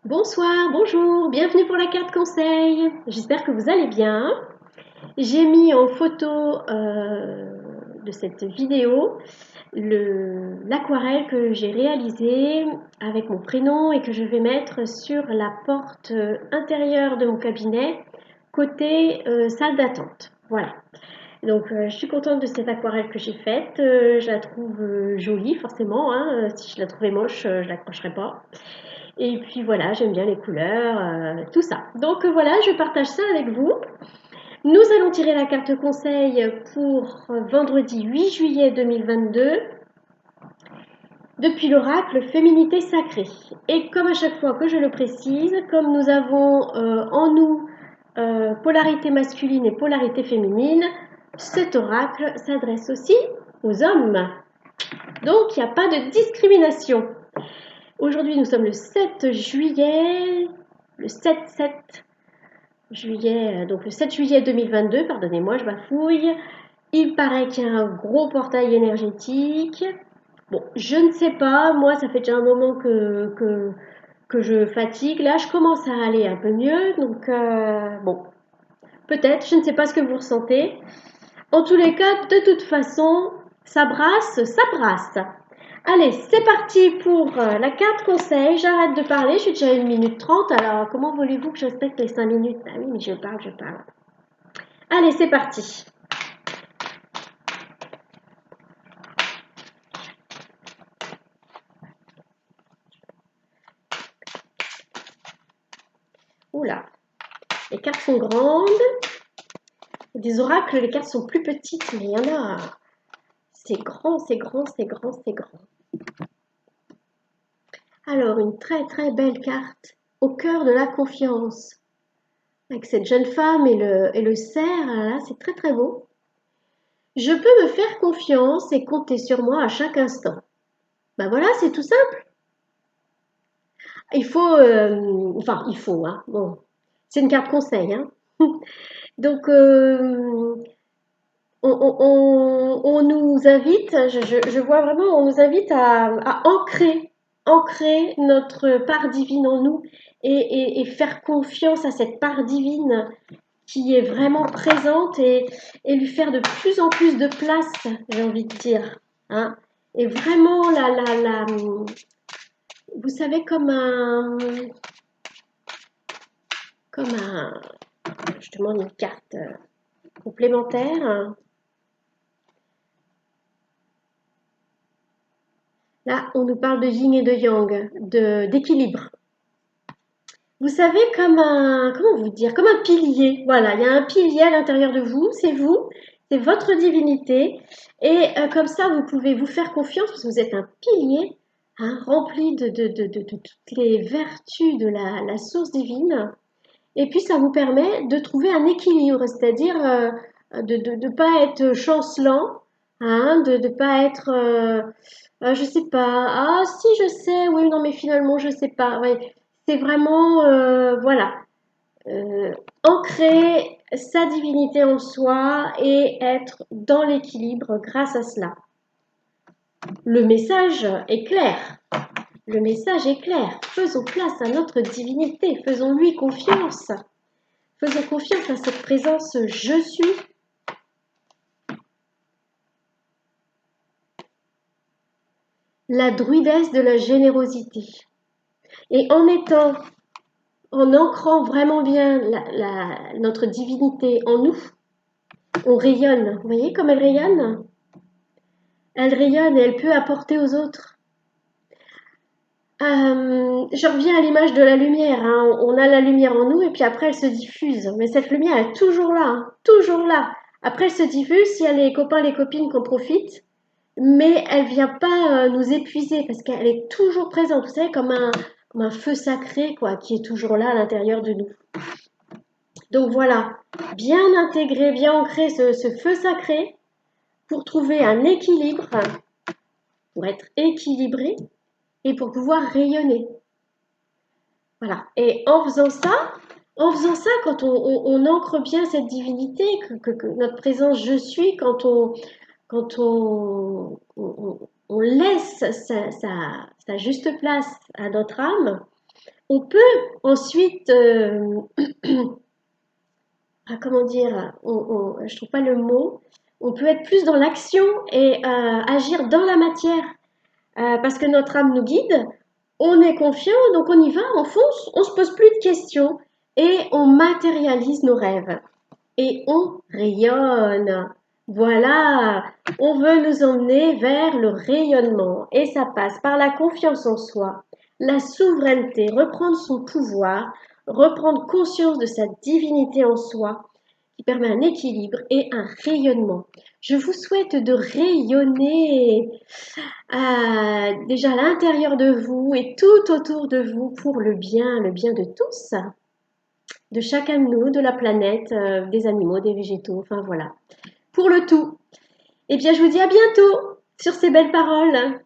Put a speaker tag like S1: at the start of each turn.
S1: Bonsoir, bonjour, bienvenue pour la carte conseil. J'espère que vous allez bien. J'ai mis en photo de cette vidéo l'aquarelle que j'ai réalisée avec mon prénom et que je vais mettre sur la porte intérieure de mon cabinet, côté salle d'attente. Voilà. Donc je suis contente de cette aquarelle que j'ai faite. Je la trouve jolie forcément, hein. Si je la trouvais moche, je l'accrocherais pas. Et puis voilà, j'aime bien les couleurs, tout ça. Donc voilà, je partage ça avec vous. Nous allons tirer la carte conseil pour vendredi 8 juillet 2022 depuis l'oracle Féminité sacrée. Et comme à chaque fois que je le précise, comme nous avons en nous polarité masculine et polarité féminine, cet oracle s'adresse aussi aux hommes. Donc il n'y a pas de discrimination. Aujourd'hui, nous sommes le 7 juillet, le 7 juillet, donc le 7 juillet 2022, pardonnez-moi, je bafouille. Il paraît qu'il y a un gros portail énergétique. Bon, je ne sais pas, moi ça fait déjà un moment que je fatigue. Là, je commence à aller un peu mieux, donc bon, peut-être, je ne sais pas ce que vous ressentez. En tous les cas, de toute façon, ça brasse, ça brasse. Allez, c'est parti pour la carte conseil. J'arrête de parler, je suis déjà à 1 minute 30. Alors, comment voulez-vous que je respecte les 5 minutes? Ah oui, mais je parle, je parle. Allez, c'est parti. Oula, les cartes sont grandes. Des oracles, les cartes sont plus petites, mais il y en a. C'est grand, c'est grand, c'est grand, c'est grand. Alors, une très très belle carte au cœur de la confiance. Avec cette jeune femme et le cerf, là, c'est très très beau. Je peux me faire confiance et compter sur moi à chaque instant. Ben voilà, c'est tout simple. Il faut, hein. Bon, c'est une carte conseil, hein. Donc, on nous invite, je vois vraiment, on nous invite à ancrer notre part divine en nous et faire confiance à cette part divine qui est vraiment présente et lui faire de plus en plus de place, j'ai envie de dire, hein. Et vraiment, vous savez, je demande une carte complémentaire. Là, on nous parle de yin et de yang, d'équilibre. Vous savez, comment vous dire, comme un pilier. Voilà, il y a un pilier à l'intérieur de vous, c'est votre divinité. Et comme ça, vous pouvez vous faire confiance parce que vous êtes un pilier, hein, rempli de toutes les vertus de la source divine. Et puis, ça vous permet de trouver un équilibre, c'est-à-dire de ne pas être chancelant, hein, de ne pas être, je sais pas, ah si je sais, oui, non, mais finalement, je sais pas. Ouais. C'est vraiment, voilà, euh, ancrer sa divinité en soi et être dans l'équilibre grâce à cela. Le message est clair. Le message est clair. Faisons place à notre divinité. Faisons-lui confiance. Faisons confiance à cette présence je suis. La druidesse de la générosité. Et en ancrant vraiment bien notre divinité en nous, on rayonne. Vous voyez comme elle rayonne? Elle rayonne et elle peut apporter aux autres. Je reviens à l'image de la lumière, hein. On a la lumière en nous et puis après elle se diffuse. Mais cette lumière est toujours là, hein, toujours là. Après elle se diffuse, s'il y a les copains, les copines qui en profitent, mais elle vient pas nous épuiser parce qu'elle est toujours présente. Vous savez, comme un feu sacré, quoi, qui est toujours là à l'intérieur de nous. Donc voilà, bien intégrer, bien ancrer ce feu sacré pour trouver un équilibre, pour être équilibré et pour pouvoir rayonner. Voilà. Et en faisant ça, quand on ancre bien cette divinité, que notre présence je suis, quand on laisse sa juste place à notre âme, On peut ensuite, comment dire, je trouve pas le mot, on peut être plus dans l'action et agir dans la matière parce que notre âme nous guide, on est confiant, donc on y va, on fonce, on se pose plus de questions et on matérialise nos rêves et on rayonne. Voilà, on veut nous emmener vers le rayonnement et ça passe par la confiance en soi, la souveraineté, reprendre son pouvoir, reprendre conscience de sa divinité en soi qui permet un équilibre et un rayonnement. Je vous souhaite de rayonner déjà à l'intérieur de vous et tout autour de vous pour le bien de tous, de chacun de nous, de la planète, des animaux, des végétaux, enfin voilà, pour le tout. Eh bien, je vous dis à bientôt sur ces belles paroles.